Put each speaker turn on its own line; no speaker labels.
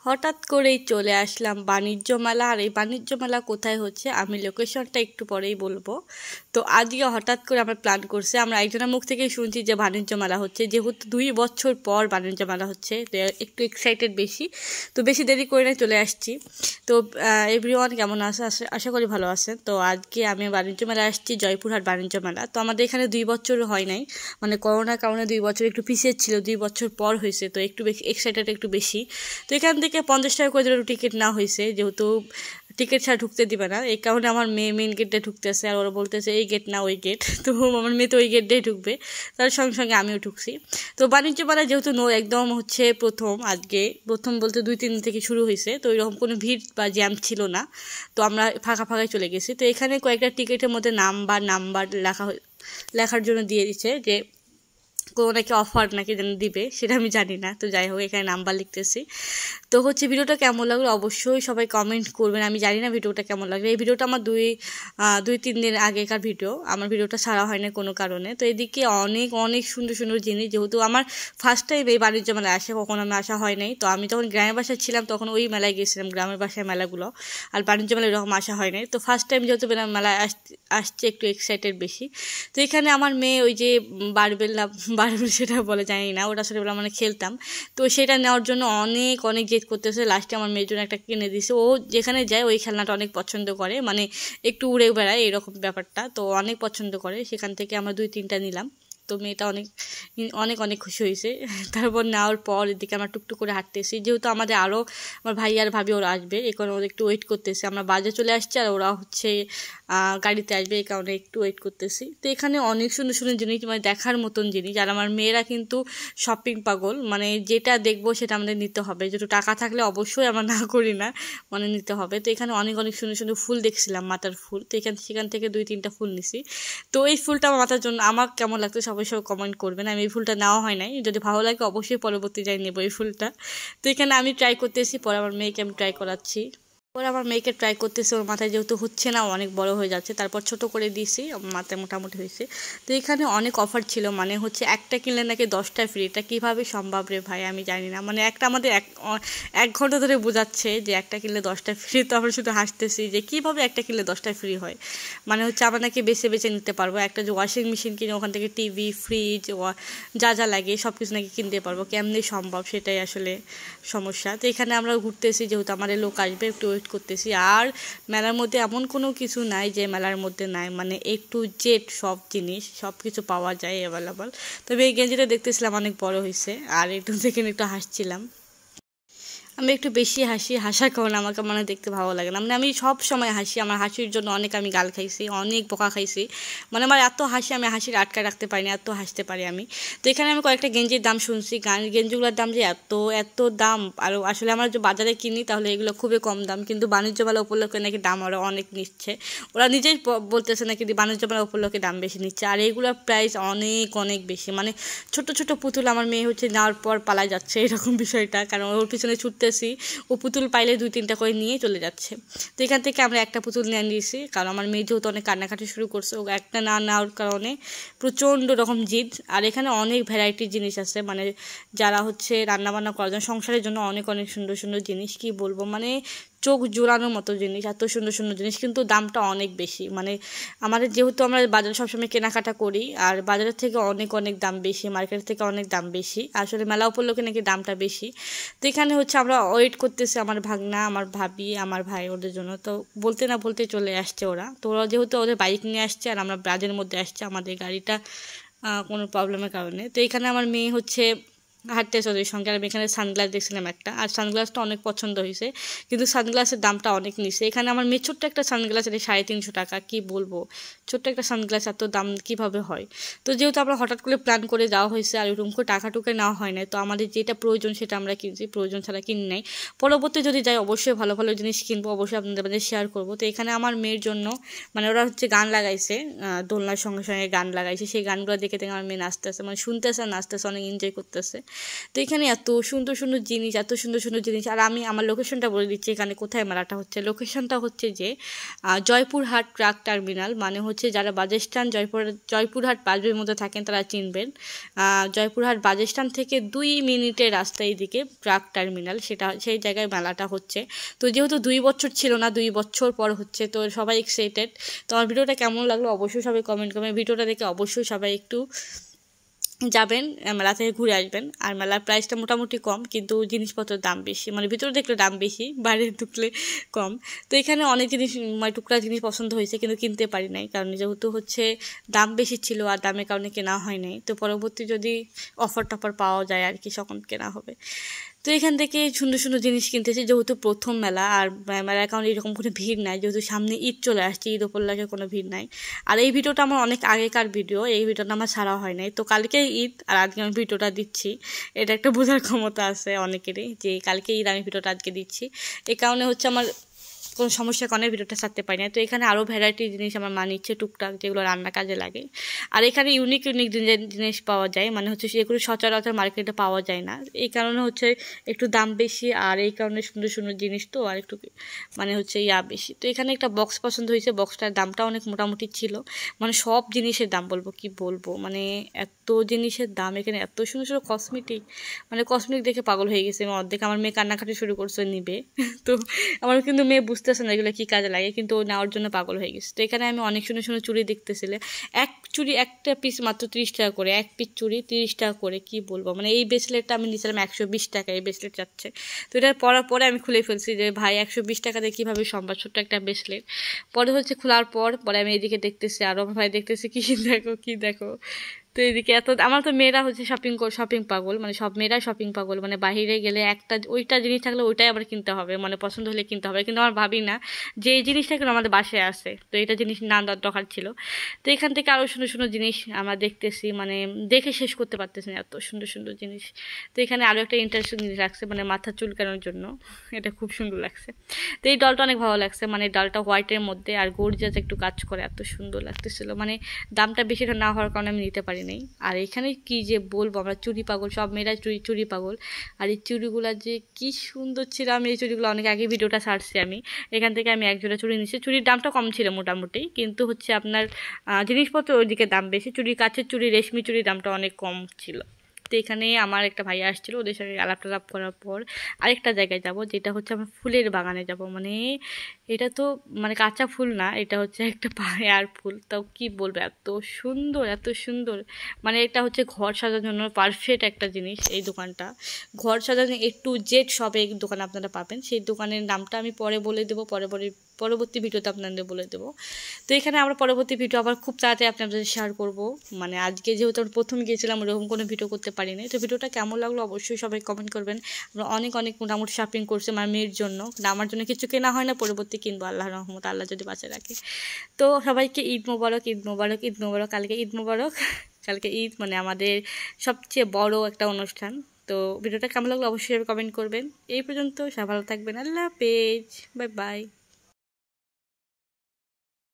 হঠাৎ করেই চলে আসলাম বাণিজ্য মেলা। আর এই বাণিজ্য মেলা কোথায় হচ্ছে আমি লোকেশনটা একটু পরেই বলবো। তো আজকে হঠাৎ করে আমরা প্ল্যান করছি, আমরা একজনের মুখ থেকেই শুনছি যে বাণিজ্য মেলা হচ্ছে, যেহেতু 2 বছর পর বাণিজ্য মেলা হচ্ছে, তো একটু এক্সাইটেড বেশি। তো বেশি দেরি করে না চলে আসছি। তো এভরিওয়ান কেমন আছে? আশা করি ভালো আছেন। তো আজকে আমি বাণিজ্য মেলা আসছি, জয়পুরহাট বাণিজ্য মেলা। তো আমাদের এখানে 2 বছর হয় নাই, মানে করোনার কারণে 2 বছর একটু পিছিয়ে ছিল, 2 বছর পর হয়েছে, তো একটু এক্সাইটেড একটু বেশি। তো এখান থেকে 50 টাকা করে যেন টিকিট না হয়েছে, যেহেতু টিকিট ছাড়া ঢুকতে দিবে না, এই কারণে আমার মেয়ে মেন গেটে ঢুকতেছে, আর ওরা বলতেছে এই গেট না ওই গেট। তো আমার মেয়ে তো ওই গেট দিয়ে ঢুকবে, তার সঙ্গে সঙ্গে আমিও ঢুকছি। তো বাণিজ্য মেলা যেহেতু একদম হচ্ছে আজকে প্রথম বলতে 2-3 দিন থেকে শুরু হয়েছে, তো এরকম কোনো ভিড় বা জ্যাম ছিল না। তো আমরা ফাঁকা ফাঁকায় চলে গেছি। তো এখানে কয়েকটা টিকিটের মধ্যে নাম্বার লেখার জন্য দিয়ে দিচ্ছে, যে কোনো নাকি অফার নাকি যেন দিবে, সেটা আমি জানি না। তো যাই হোক, এখানে নাম্বার লিখতেছি। তো হচ্ছে ভিডিওটা কেমন লাগলো অবশ্যই সবাই কমেন্ট করবেন। আমি জানি না ভিডিওটা কেমন লাগলো। এই ভিডিওটা আমার 2-3 দিন আগেকার ভিডিও, আমার ভিডিওটা ছাড়া হয় না কোনো কারণে। তো এদিকে অনেক অনেক সুন্দর সুন্দর জিনিস, যেহেতু আমার ফার্স্ট টাইম এই বাণিজ্য মেলায় আসে, কখনো আমি আসা হয় নাই। তো আমি যখন গ্রামের বাসায় ছিলাম তখন ওই মেলায় গেছিলাম, গ্রামের বাসায় মেলাগুলো, আর বাণিজ্য মেলায় এরকম আসা হয় নাই। তো ফার্স্ট টাইম যেহেতু মেলায় আসছে, একটু এক্সাইটেড বেশি। তো এখানে আমার মেয়ে ওই যে বারবেল সেটা বলে জানি না, ওটা ছোটোবেলা মানে খেলতাম, তো সেটা নেওয়ার জন্য অনেক অনেক জেদ করতেছে। লাস্টে আমার মেয়ের জন্য একটা কিনে দিয়েছে। ও যেখানে যায় ওই খেলনাটা অনেক পছন্দ করে, মানে একটু উড়ে বেড়ায় এরকম ব্যাপারটা, তো অনেক পছন্দ করে। সেখান থেকে আমরা 2-3টা নিলাম। তো মেয়েটা অনেক অনেক অনেক খুশি হয়েছে। তারপর নেওয়ার পর এদিকে আমরা টুকটুক করে হাঁটতেছি, যেহেতু আমাদের আরও আমার ভাই আর ভাবি ওরা আসবে, এই কারণে ওরা একটু ওয়েট করতেছে। আমরা বাজে চলে আসছি আর ওরা হচ্ছে গাড়িতে আসবে, এই কারণে একটু ওয়েট করতেছি। তো এখানে অনেক সুন্দর সুন্দর জিনিস, মানে দেখার মতন জিনিস। আর আমার মেয়েরা কিন্তু শপিং পাগল, মানে যেটা দেখবো সেটা আমাদের নিতে হবে, যেহেতু টাকা থাকলে অবশ্যই আমরা না করি না, মানে নিতে হবে। তো এখানে অনেক অনেক সুন্দর সুন্দর ফুল দেখছিলাম, মাথার ফুল। তো সেখান থেকে 2-3টা ফুল নিছি। তো এই ফুলটা আমার মাথার জন্য আমার কেমন লাগতো সবাই কমেন্ট করবেন। আমি এই ফুলটা নেওয়া হয় নাই, যদি ভালো লাগে অবশ্যই পরবর্তী যাই নেবো এই ফুলটা। তো এখানে আমি ট্রাই করতেছি, পরে আমার মেয়েকে আমি ট্রাই করাচ্ছি। পরে আমার মেয়েকে ট্রাই করতেছে, ওর মাথায় যেহেতু হচ্ছে না, অনেক বড় হয়ে যাচ্ছে, তারপর ছোট করে দিয়েছি, আমার মাথায় মোটামুটি হয়েছে। তো এখানে অনেক অফার ছিল, মানে হচ্ছে একটা কিনলে নাকি 10টা ফ্রি। এটা কীভাবে সম্ভব রে ভাই, আমি জানি না। মানে একটা আমাদের 1 ঘন্টা ধরে বোঝাচ্ছে যে একটা কিনলে 10টা ফ্রি, তো আমরা শুধু হাসতেছি যে কীভাবে একটা কিনলে 10টা ফ্রি হয়। মানে হচ্ছে আমরা নাকি বেছে বেছে নিতে পারবো, একটা যে ওয়াশিং মেশিন কিনে ওখান থেকে টিভি, ফ্রিজ, যা যা লাগে সব কিছু নাকি কিনতে পারবো, কেমনি সম্ভব, সেটাই আসলে সমস্যা। তো এখানে আমরা ঘুরতেছি, যেহেতু আমাদের লোক আসবে, একটু ওয়েট করতেছি। আর মেলার মধ্যে এমন কোনো কিছু নাই যে মেলার মধ্যে নাই, মানে A to Z সব জিনিস সব কিছু পাওয়া যায় অ্যাভেলেবল। তবে এই গেঞ্জিটা দেখতেছিলাম অনেক বড় হয়েছে, আর একটু দেখে একটু হাসছিলাম। আমি একটু বেশি হাসার কারণে আমাকে মানে দেখতে ভালো লাগে না। মানে আমি সব সময় হাসি, আমার হাসির জন্য অনেক আমি গাল খাইছি, অনেক বকা খাইছি। মানে আমার এত হাসি, আমি হাসির আটকায় রাখতে পারি না, এত হাসতে পারি আমি। তো এখানে আমি কয়েকটা গেঞ্জির দাম শুনছি, গেঞ্জিগুলোর দাম যে এত এত দাম। আর আসলে আমরা যে বাজারে কিনি তাহলে এগুলো খুবই কম দাম, কিন্তু বাণিজ্য মেলা উপলক্ষে নাকি দাম ওরা অনেক নিচ্ছে। ওরা নিজেই বলতেছে নাকি বাণিজ্য মেলা উপলক্ষে দাম বেশি নিচ্ছে, আর এইগুলোর প্রাইস অনেক অনেক বেশি। মানে ছোট ছোট পুতুল আমার মেয়ে হচ্ছে নেওয়ার পর পালাই যাচ্ছে, এরকম বিষয়টা, কারণ ওর পিছনে ছুটতে ও পুতুল পাইলে 2-3টা করে নিয়ে চলে যাচ্ছে। তো এখান থেকে আমরা একটা পুতুল নিয়ে নিয়েছি, কারণ আমার মেয়ে যেহেতু অনেক কান্নাকাটি শুরু করছে, ও একটা না নেওয়ার কারণে প্রচণ্ড রকম জিদ। আর এখানে অনেক ভ্যারাইটির জিনিস আছে, মানে যারা হচ্ছে রান্নাবান্না করার জন্য, সংসারের জন্য অনেক অনেক সুন্দর সুন্দর জিনিস, কি বলবো, মানে চোখ জোড়ানোর মতো জিনিস, এত সুন্দর সুন্দর জিনিস, কিন্তু দামটা অনেক বেশি। মানে আমাদের যেহেতু আমরা বাজারে সবসময় কেনাকাটা করি, আর বাজারের থেকে অনেক অনেক দাম বেশি, মার্কেট থেকে অনেক দাম বেশি, আসলে মেলা উপলক্ষে নাকি দামটা বেশি। তো এখানে হচ্ছে আমরা ওয়েট করতেছি, আমার ভাগনা, আমার ভাবি, আমার ভাই, ওদের জন্য। তো বলতে না বলতে চলে আসছে ওরা। তো ওরা যেহেতু ওদের বাইক নিয়ে আসছে আর আমরা ব্রাজের মধ্যে আসছে, আমাদের গাড়িটা কোনো প্রবলেমের কারণে। তো এখানে আমার মেয়ে হচ্ছে হাঁটতেছে ওদের সঙ্গে। আর আমি এখানে সানগ্লাস দেখছিলাম একটা, আর সানগ্লাসটা অনেক পছন্দ হয়েছে, কিন্তু সানগ্লাসের দামটা অনেক নিচে। এখানে আমার মেয়ে ছোট্ট একটা সানগ্লাস, এটা 350 টাকা, কি বলবো, ছোট্ট একটা সানগ্লাস এত দাম কীভাবে হয়। তো যেহেতু আমরা হঠাৎ করে প্ল্যান করে যাওয়া হয়েছে, আর ওরকম করে টাকা টুকে নেওয়া হয় না, তো আমাদের যেটা প্রয়োজন সেটা আমরা কিনছি, প্রয়োজন ছাড়া কিনি নাই। পরবর্তী যদি যাই অবশ্যই ভালো ভালো জিনিস কিনবো, অবশ্যই আপনাদের মধ্যে শেয়ার করবো। তো এখানে আমার মেয়ের জন্য মানে ওরা হচ্ছে গান লাগাইছে, দোলনার সঙ্গে সঙ্গে গান লাগাইছে, সেই গানগুলো দেখে দেখে আমার মেয়ে নাচতেছে, মানে শুনতেছে, নাচতেছে, অনেক এনজয় করতেছে। তো এখানে এত সুন্দর সুন্দর জিনিস, এত সুন্দর সুন্দর জিনিস। আর আমি আমার লোকেশনটা বলে দিচ্ছি এখানে কোথায় মেলাটা হচ্ছে। লোকেশনটা হচ্ছে যে জয়পুরহাট ট্রাক টার্মিনাল, মানে হচ্ছে যারা বাস স্ট্যান্ড জয়পুরহাট বাসের মধ্যে থাকেন তারা চিনবেন। জয়পুরহাট বাস স্ট্যান্ড থেকে 2 মিনিটের রাস্তা এইদিকে ট্রাক টার্মিনাল, সেই জায়গায় মেলাটা হচ্ছে। তো যেহেতু 2 বছর ছিল না, 2 বছর পর হচ্ছে, তো সবাই এক্সাইটেড। তো আমার ভিডিওটা কেমন লাগলো অবশ্যই সবাই কমেন্ট করবেন। ভিডিওটা দেখে অবশ্যই সবাই একটু যাবেন, মেলা থেকে ঘুরে আসবেন। আর মেলার প্রাইসটা মোটামুটি কম, কিন্তু জিনিসপত্রের দাম বেশি, মানে ভিতরে দেখলে দাম বেশি, বাইরে ঢুকলে কম। তো এখানে অনেক জিনিস, মানে টুকরা জিনিস পছন্দ হয়েছে কিন্তু কিনতে পারি নাই, কারণ যেহেতু হচ্ছে দাম বেশি ছিল আর দামের কারণে কেনা হয় নাই। তো পরবর্তী যদি অফার টফার পাওয়া যায় আর কি, তখন কেনা হবে। তো এখান থেকে সুন্দর সুন্দর জিনিস কিনতেছি, যেহেতু প্রথম মেলা আর মেলার কারণে এরকম কোনো ভিড় নাই, যেহেতু সামনে ঈদ চলে আসছে, ঈদ উপলক্ষে কোনো ভিড় নাই। আর এই ভিডিওটা আমার অনেক আগেকার ভিডিও, এই ভিডিওটা আমার ছাড়া হয় নাই। তো কালকে ঈদ আর আজকে আমি ভিডিওটা দিচ্ছি, এটা একটা বোঝার ক্ষমতা আছে অনেকেরই যে কালকে ঈদ আমি ভিডিওটা আজকে দিচ্ছি। এই কারণে হচ্ছে আমার কোনো সমস্যার কারণে ভিডিওটা ছাড়তে পারি না। তো এখানে আরও ভ্যারাইটি জিনিস আমার মা নিচ্ছে টুকটাক, যেগুলো রান্না কাজে লাগে। আর এখানে ইউনিক ইউনিক জিনিস পাওয়া যায়, মানে হচ্ছে সেগুলো সচরাচর মার্কেটে পাওয়া যায় না, এই কারণে হচ্ছে একটু দাম বেশি। আর এই কারণে সুন্দর সুন্দর জিনিস তো আর একটু মানে হচ্ছে বেশি। তো এখানে একটা বক্স পছন্দ হয়েছে, বক্সটার দামটা অনেক মোটামুটি ছিল, মানে সব জিনিসের দাম বলবো মানে এত জিনিসের দাম এখানে, এত সুন্দর সুন্দর কসমেটিক, মানে কসমেটিক দেখে পাগল হয়ে গেছে আমি অর্ধেক। আমার মেয়ে কান্নাকাটি শুরু করছে নিবে। তো আমার কিন্তু মেয়ে বুঝতেছে না এগুলো কী কাজে লাগে, কিন্তু ও নেওয়ার জন্য পাগল হয়ে গেছে। তো এখানে আমি অনেক সুন্দর সুন্দর চুড়ি দেখতেছিলে, একটা পিস মাত্র 30 টাকা করে, এক পিস চুড়ি 30 টাকা করে, কি বলবো। মানে এই ব্রেসলেটটা আমি নিয়েছিলাম 120 টাকা, এই ব্রেসলেট যাচ্ছে। তো এটা পরার পরে আমি খুলে ফেলছি যে ভাই 120 টাকাতে কীভাবে সম্ভব, ছোট্ট একটা ব্রেসলেট। পরে হচ্ছে খোলার পরে আমি এদিকে দেখতেছি, আরও ভাই দেখতেছি কি দেখো। তো এদিকে আমার তো মেয়েরা হচ্ছে শপিং পাগল, মানে সব মেয়েরাই শপিং পাগল, মানে বাইরে গেলে ওইটা জিনিস থাকলে ওইটাই আবার কিনতে হবে, মানে পছন্দ হলে কিনতে হবে। কিন্তু আমার ভাবি না যে এই জিনিসটা কিন্তু আমাদের বাসায় আছে, তো এটা জিনিস না দরকার ছিল। তো এখান থেকে আরও সুন্দর সুন্দর জিনিস আমরা দেখতেছি, মানে দেখে শেষ করতে পারতেছি না, এত সুন্দর সুন্দর জিনিস। তো এখানে আরও একটা ইন্টারেস্টিং জিনিস লাগছে, মানে মাথা চুলকানোর জন্য, এটা খুব সুন্দর লাগছে। তো এই ডলটা অনেক ভালো লাগছে, মানে ডলটা হোয়াইটের মধ্যে আর গর্জিয়াস একটু কাজ করে, এত সুন্দর লাগতেছিল। মানে দামটা বেশিটা না হওয়ার কারণে আমি নিতে পারি নাই। আর এখানে কি যে বলবো, আমরা চুড়ি পাগল, সব মেয়েরা চুড়ি পাগল। আর এই চুড়িগুলো যে কি সুন্দর ছিল, আমি এই চুড়িগুলো অনেক আগে ভিডিওটা ছাড়ছি আমি। এখান থেকে আমি এক জোড়া চুড়ি নিচ্ছি, চুড়ির দামটা কম ছিল মোটামুটি, কিন্তু হচ্ছে আপনার জিনিসপত্র ওইদিকে দাম বেশি। কাচের চুড়ি, রেশমি চুড়ির দামটা অনেক কম ছিল। তো এখানে আমার একটা ভাইয়া আসছিল, ওদের সঙ্গে আলাপ টালাপ করার পর আরেকটা জায়গায় যাব, যেটা হচ্ছে আমার ফুলের বাগানে যাব। মানে এটা তো মানে কাঁচা ফুল না, এটা হচ্ছে একটা পাহাড় ফুল, তাও কি বলবো এত সুন্দর এত সুন্দর। মানে এটা হচ্ছে ঘর সাজানোর জন্য পারফেক্ট একটা জিনিস এই দোকানটা। ঘর সাজানো A to Z সব এই দোকানে আপনারা পাবেন। সেই দোকানের নামটা আমি পরে বলে দেবো, পরবর্তী ভিডিওতে আপনাদের বলে দেবো। তো এখানে আমরা পরবর্তী ভিডিও আবার খুব তাড়াতাড়ি আপনাদের শেয়ার করব। মানে আজকে যেহেতু আমি প্রথম গিয়েছিলাম, ওরকম কোনো ভিডিও করতে পারিনি। তো ভিডিওটা কেমন লাগলো অবশ্যই সবাই কমেন্ট করবেন। আমরা অনেক মোটামুটি শপিং করছি আমার মেয়ের জন্য, আমার জন্য কিছু কেনা হয় না, পরবর্তী কিনবো আল্লাহর রহমত, আল্লাহ যদি বাঁচিয়ে রাখে। তো সবাইকে ঈদ মোবারক, ঈদ মোবারক, ঈদ মোবারক। কালকে ঈদ মোবারক, কালকে ঈদ, মানে আমাদের সবচেয়ে বড় একটা অনুষ্ঠান। তো ভিডিওটা কেমন লাগলো অবশ্যই কমেন্ট করবেন। এই পর্যন্ত সবাই ভালো থাকবেন, আল্লাহ হাফেজ, বাই বাই।